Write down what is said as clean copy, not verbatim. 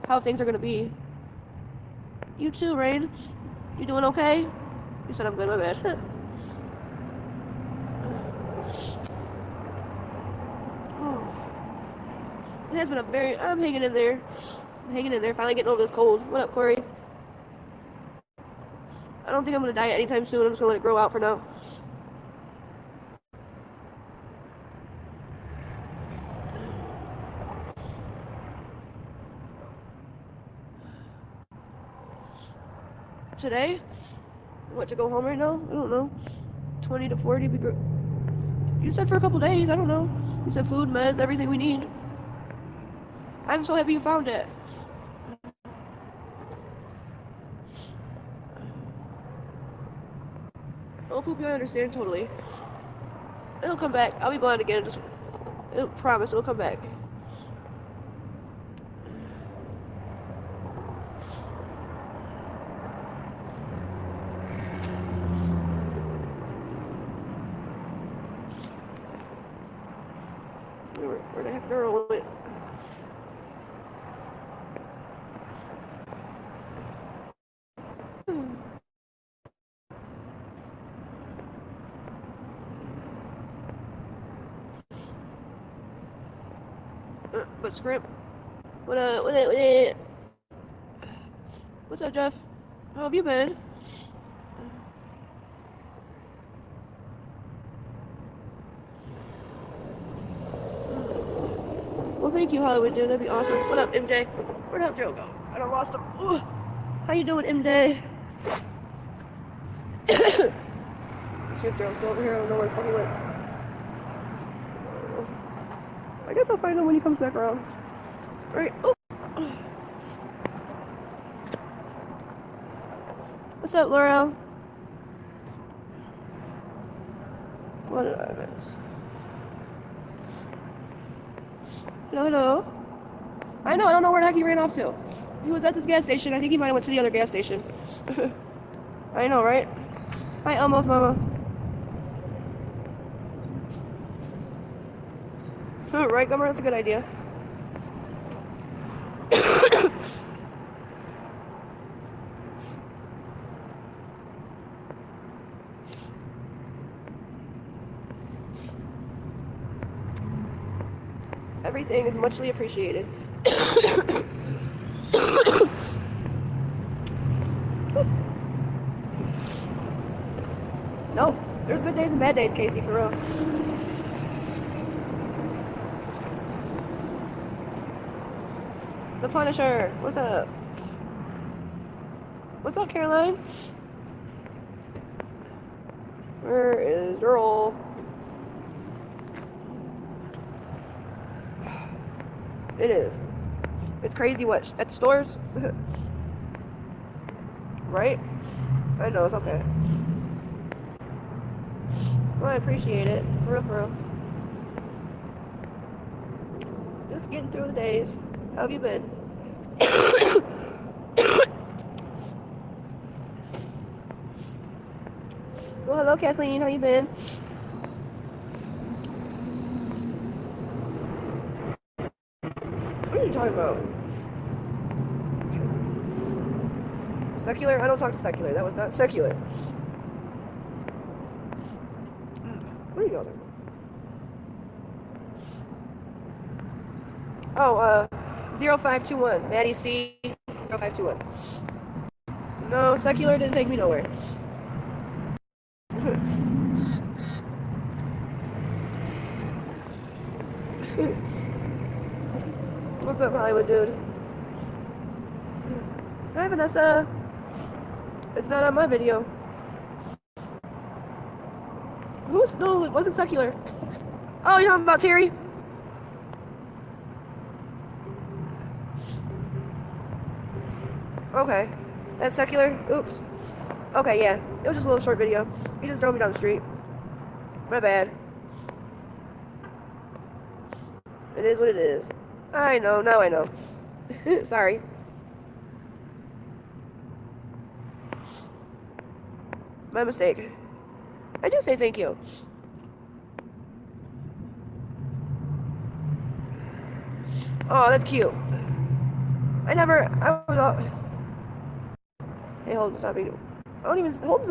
how things are gonna be. You too, Rain. You doing okay? You said I'm good, my bad. It has been a very. I'm hanging in there. I'm hanging in there. Finally getting over this cold. What up, Corey? I don't think I'm gonna die anytime soon. I'm just gonna let it grow out for now. Today? What, to go home right now? I don't know. 20 to 40 be good. You said for a couple days. I don't know. You said food, meds, everything we need. I'm so happy you found it. Oh, Poopy, I understand totally. It'll come back. I'll be blind again. Just, it'll promise it'll come back. Where the heck Neural went? But Scrimp. What up? What up? What up? What's up, Jeff? How have you been? Well, thank you, Hollywood, dude. That'd be awesome. What up, MJ? Where'd that Joe go? I done lost him. Ooh. How you doing, MJ? Shit, Joe's still over here. I don't know where the fuck he went. I guess I'll find him when he comes back around. Alright. Oh. What's up, Laurel? What did I miss? Hello, hello. I know, I don't know where the heck he ran off to. He was at this gas station. I think he might have went to the other gas station. I know, right? Hi, Elmo's mama. Right, Gummer? That's a good idea. Everything is muchly appreciated. No, there's good days and bad days, Casey, for real. The Punisher, what's up? What's up, Caroline? Where is Earl? It is. It's crazy what at the stores. Right? I know, it's okay. Well, I appreciate it. For real, for real. Just getting through the days. How have you been? Well, hello, Kathleen. How you been? What are you talking about? Secular? I don't talk to Secular. That was not Secular. What are you talking about? Oh, 0521. Maddie C. 0521. No, Secular didn't take me nowhere. What's up, Hollywood dude? Hi, Vanessa. It's not on my video. Who's? No, it wasn't Secular. Oh, you're talking about Terry? Okay. That's Secular? Oops. Okay, yeah. It was just a little short video. He just drove me down the street. My bad. It is what it is. I know, now I know. Sorry. My mistake. I do say thank you. Oh, that's cute. I was out. Hey, Holden, stop being. I don't even. Holden's